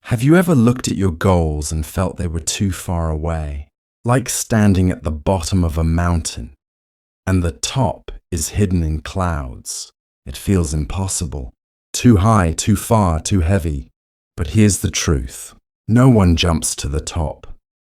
Have you ever looked at your goals and felt they were too far away? Like standing at the bottom of a mountain, and the top is hidden in clouds. It feels impossible. Too high, too far, too heavy. But here's the truth. No one jumps to the top.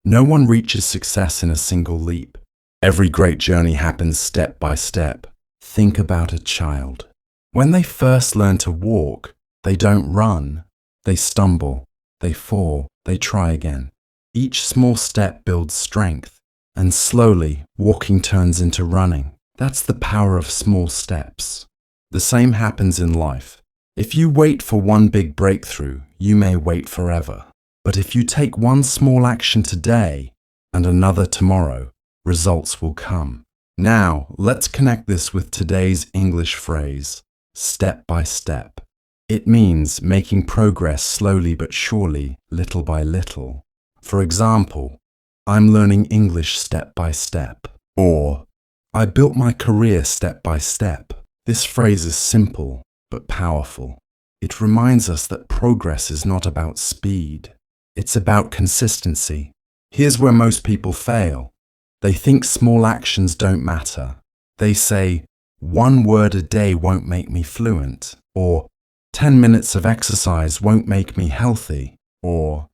No one reaches success in a single leap. Every great journey happens step by step. Think about a child. When they first learn to walk, they don't run. They stumble, they fall, they try again. Each small step builds strength, and slowly, walking turns into running. That's the power of small steps. The same happens in life. If you wait for one big breakthrough, you may wait forever. But if you take one small action today and another tomorrow, results will come. Now, let's connect this with today's English phrase, step by step. It means making progress slowly but surely, little by little. For example, I'm learning English step by step. Or, I built my career step by step. This phrase is simple but powerful. It reminds us that progress is not about speed. It's about consistency. Here's where most people fail. They think small actions don't matter. They say, 1 word a day won't make me fluent, or 10 minutes of exercise won't make me healthy, or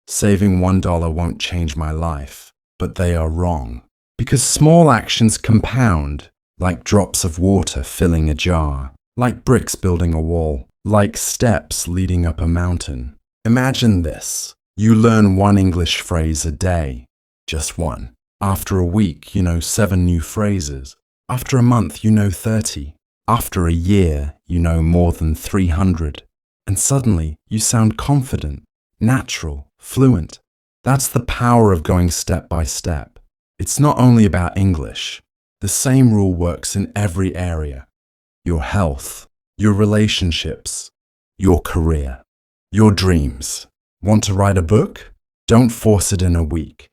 saving $1 won't change my life. But they are wrong. Because small actions compound, like drops of water filling a jar, like bricks building a wall, like steps leading up a mountain. Imagine this. You learn 1 English phrase a day. Just 1. After a week, you know 7 new phrases. After a month, you know 30. After a year, you know more than 300. And suddenly, you sound confident, natural, fluent. That's the power of going step by step. It's not only about English. The same rule works in every area. Your health, your relationships, your career, your dreams. Want to write a book? Don't force it in a week.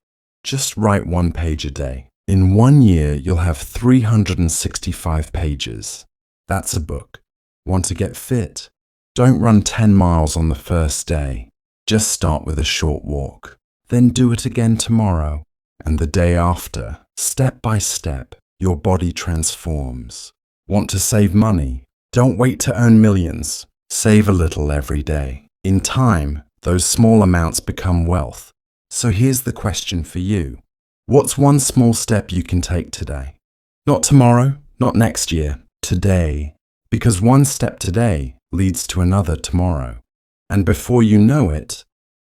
Just write 1 page a day. In 1 year, you'll have 365 pages. That's a book. Want to get fit? Don't run 10 miles on the first day. Just start with a short walk. Then do it again tomorrow. And the day after. Step by step, your body transforms. Want to save money? Don't wait to earn millions. Save a little every day. In time, those small amounts become wealth. So here's the question for you. What's 1 small step you can take today? Not tomorrow, not next year, today. Because 1 step today leads to another tomorrow. And before you know it,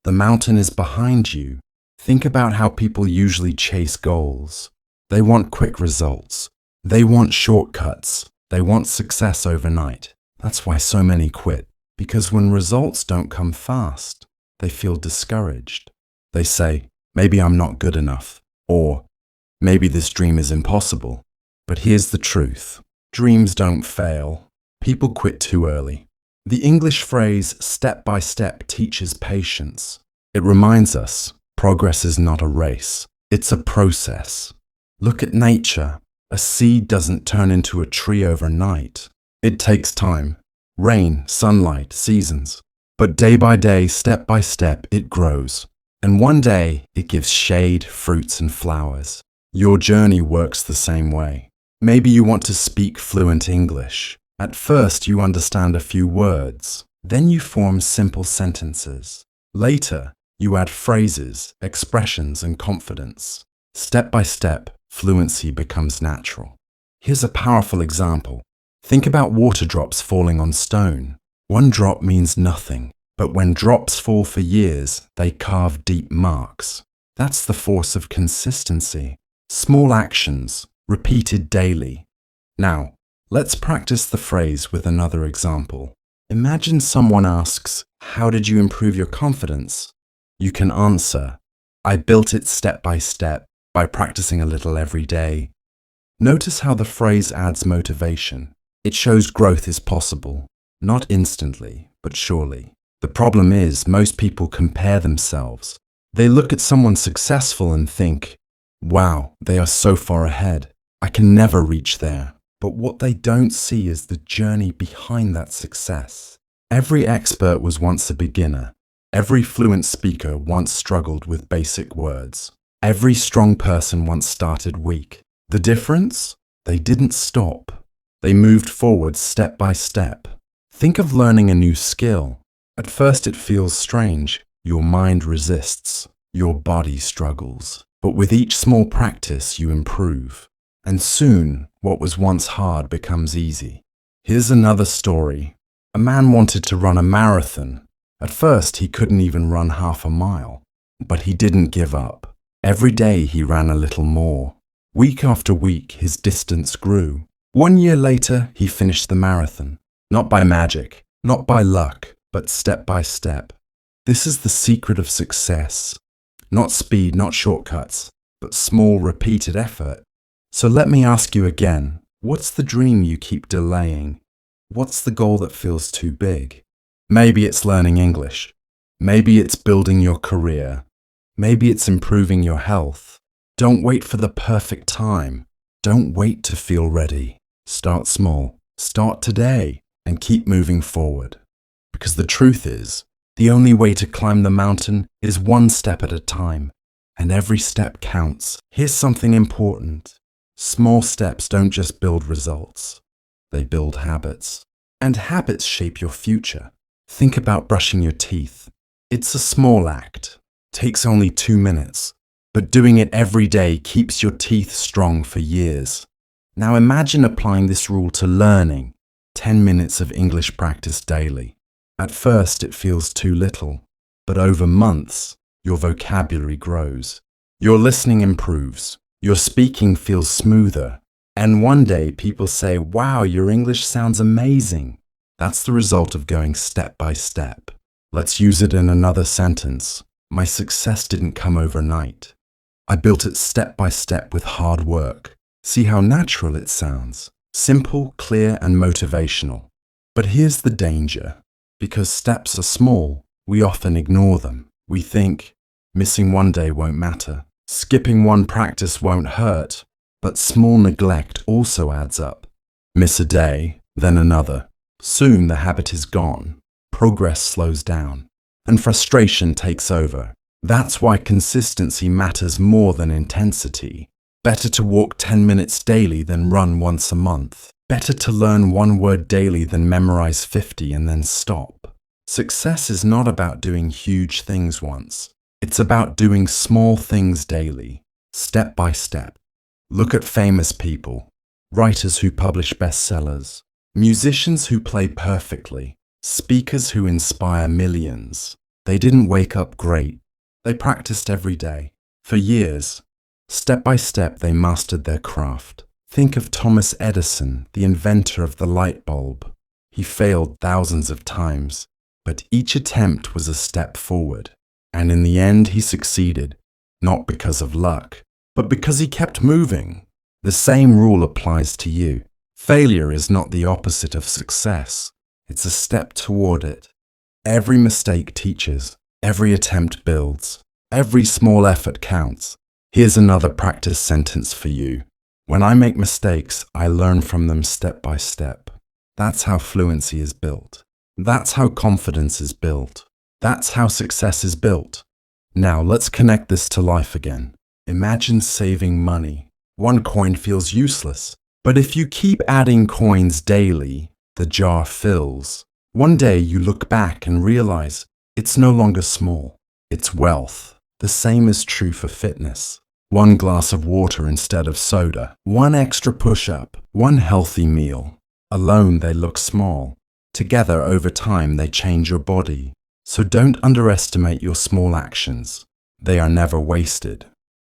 the mountain is behind you. Think about how people usually chase goals. They want quick results. They want shortcuts. They want success overnight. That's why so many quit. Because when results don't come fast, they feel discouraged. They say, maybe I'm not good enough, or maybe this dream is impossible. But here's the truth. Dreams don't fail. People quit too early. The English phrase step by step teaches patience. It reminds us progress is not a race. It's a process. Look at nature. A seed doesn't turn into a tree overnight. It takes time. Rain, sunlight, seasons. But day by day, step by step, it grows. And one day, it gives shade, fruits, and flowers. Your journey works the same way. Maybe you want to speak fluent English. At first, you understand a few words. Then you form simple sentences. Later, you add phrases, expressions, and confidence. Step by step, fluency becomes natural. Here's a powerful example. Think about water drops falling on stone. 1 drop means nothing, but when drops fall for years, they carve deep marks. That's the force of consistency. Small actions, repeated daily. Now, let's practice the phrase with another example. Imagine someone asks, how did you improve your confidence? You can answer, I built it step by practicing a little every day. Notice how the phrase adds motivation. It shows growth is possible, not instantly, but surely. The problem is, most people compare themselves. They look at someone successful and think, wow, they are so far ahead. I can never reach there. But what they don't see is the journey behind that success. Every expert was once a beginner. Every fluent speaker once struggled with basic words. Every strong person once started weak. The difference? They didn't stop. They moved forward step by step. Think of learning a new skill. At first it feels strange. Your mind resists. Your body struggles. But with each small practice you improve. And soon, what was once hard becomes easy. Here's another story. A man wanted to run a marathon. At first, he couldn't even run half a mile. But he didn't give up. Every day he ran a little more. Week after week, his distance grew. 1 year later, he finished the marathon. Not by magic, not by luck, but step by step. This is the secret of success. Not speed, not shortcuts, but small, repeated effort. So let me ask you again, what's the dream you keep delaying? What's the goal that feels too big? Maybe it's learning English. Maybe it's building your career. Maybe it's improving your health. Don't wait for the perfect time. Don't wait to feel ready. Start small. Start today and keep moving forward. Because the truth is, the only way to climb the mountain is one step at a time. And every step counts. Here's something important. Small steps don't just build results. They build habits. And habits shape your future. Think about brushing your teeth. It's a small act. Takes only 2 minutes. But doing it every day keeps your teeth strong for years. Now imagine applying this rule to learning. 10 minutes of English practice daily. At first it feels too little. But over months, your vocabulary grows. Your listening improves. Your speaking feels smoother. And one day people say, "Wow, your English sounds amazing." That's the result of going step by step. Let's use it in another sentence. My success didn't come overnight. I built it step by step with hard work. See how natural it sounds? Simple, clear, and motivational. But here's the danger. Because steps are small, we often ignore them. We think, missing one day won't matter. Skipping one practice won't hurt. But small neglect also adds up. Miss a day, then another. Soon the habit is gone. Progress slows down. And frustration takes over. That's why consistency matters more than intensity. Better to walk 10 minutes daily than run once a month. Better to learn one word daily than memorize 50 and then stop. Success is not about doing huge things once. It's about doing small things daily, step by step. Look at famous people, writers who publish bestsellers, musicians who play perfectly, speakers who inspire millions. They didn't wake up great. They practiced every day. For years, step by step, they mastered their craft. Think of Thomas Edison, the inventor of the light bulb. He failed thousands of times, but each attempt was a step forward. And in the end, he succeeded, not because of luck, but because he kept moving. The same rule applies to you. Failure is not the opposite of success. It's a step toward it. Every mistake teaches. Every attempt builds. Every small effort counts. Here's another practice sentence for you. When I make mistakes, I learn from them step by step. That's how fluency is built. That's how confidence is built. That's how success is built. Now let's connect this to life again. Imagine saving money. One coin feels useless, but if you keep adding coins daily, the jar fills. One day you look back and realize it's no longer small. It's wealth. The same is true for fitness. One glass of water instead of soda. One extra push-up. One healthy meal. Alone they look small. Together over time they change your body. So don't underestimate your small actions. They are never wasted.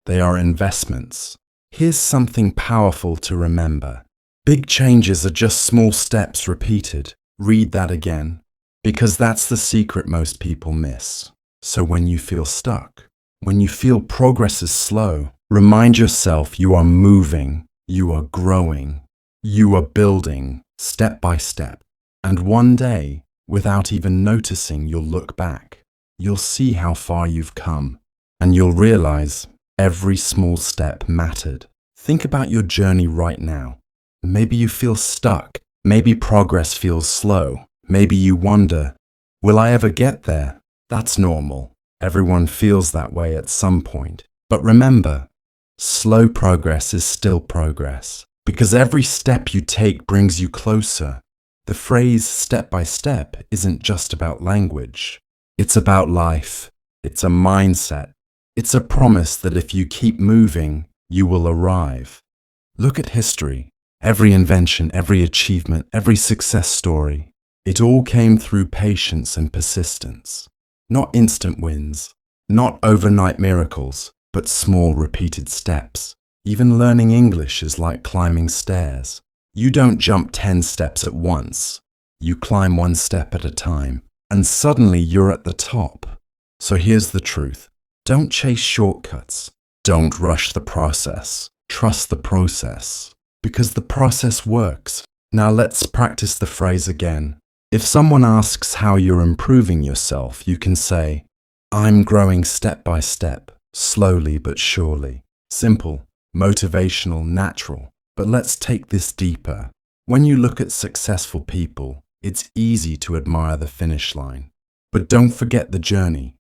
They are investments. Here's something powerful to remember. Big changes are just small steps repeated. Read that again. Because that's the secret most people miss. So when you feel stuck, when you feel progress is slow, remind yourself you are moving, you are growing, you are building step by step. And one day, without even noticing, you'll look back. You'll see how far you've come. And you'll realize every small step mattered. Think about your journey right now. Maybe you feel stuck. Maybe progress feels slow. Maybe you wonder, will I ever get there? That's normal. Everyone feels that way at some point. But remember, slow progress is still progress, because every step you take brings you closer. The phrase step by step isn't just about language. It's about life. It's a mindset. It's a promise that if you keep moving, you will arrive. Look at history. Every invention, every achievement, every success story. It all came through patience and persistence. Not instant wins, not overnight miracles, but small repeated steps. Even learning English is like climbing stairs. You don't jump 10 steps at once. You climb one step at a time, and suddenly you're at the top. So here's the truth. Don't chase shortcuts. Don't rush the process. Trust the process, because the process works. Now let's practice the phrase again. If someone asks how you're improving yourself, you can say, I'm growing step by step, slowly but surely. Simple, motivational, natural. But let's take this deeper. When you look at successful people, it's easy to admire the finish line. But don't forget the journey,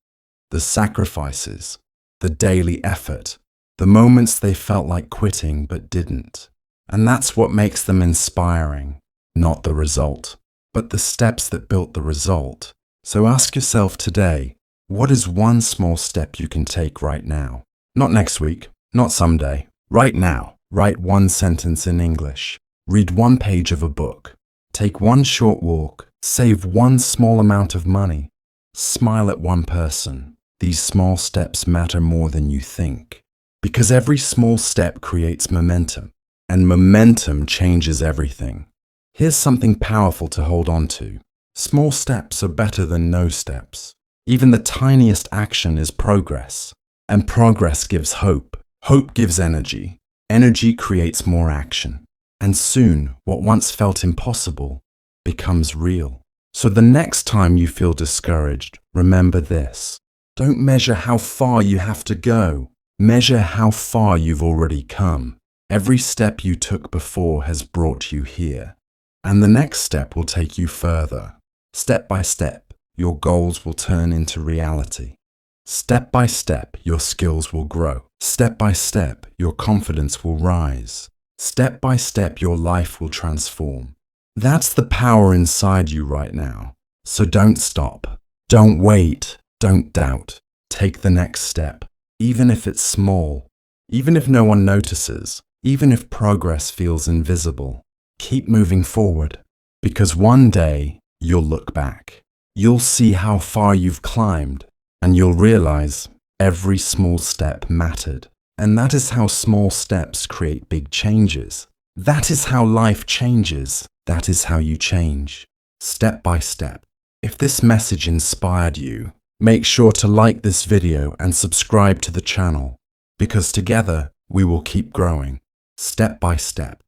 the sacrifices, the daily effort, the moments they felt like quitting but didn't. And that's what makes them inspiring, not the result, but the steps that built the result. So ask yourself today, what is one small step you can take right now? Not next week, not someday, right now. Write one sentence in English. Read one page of a book. Take one short walk. Save one small amount of money. Smile at one person. These small steps matter more than you think. Because every small step creates momentum, and momentum changes everything. Here's something powerful to hold on to. Small steps are better than no steps. Even the tiniest action is progress. And progress gives hope. Hope gives energy. Energy creates more action. And soon, what once felt impossible becomes real. So the next time you feel discouraged, remember this. Don't measure how far you have to go. Measure how far you've already come. Every step you took before has brought you here. And the next step will take you further. Step by step, your goals will turn into reality. Step by step, your skills will grow. Step by step, your confidence will rise. Step by step, your life will transform. That's the power inside you right now. So don't stop. Don't wait. Don't doubt. Take the next step. Even if it's small, even if no one notices, even if progress feels invisible, keep moving forward, because one day you'll look back. You'll see how far you've climbed, and you'll realize every small step mattered. And that is how small steps create big changes. That is how life changes. That is how you change, step by step. If this message inspired you, make sure to like this video and subscribe to the channel, because together we will keep growing, step by step.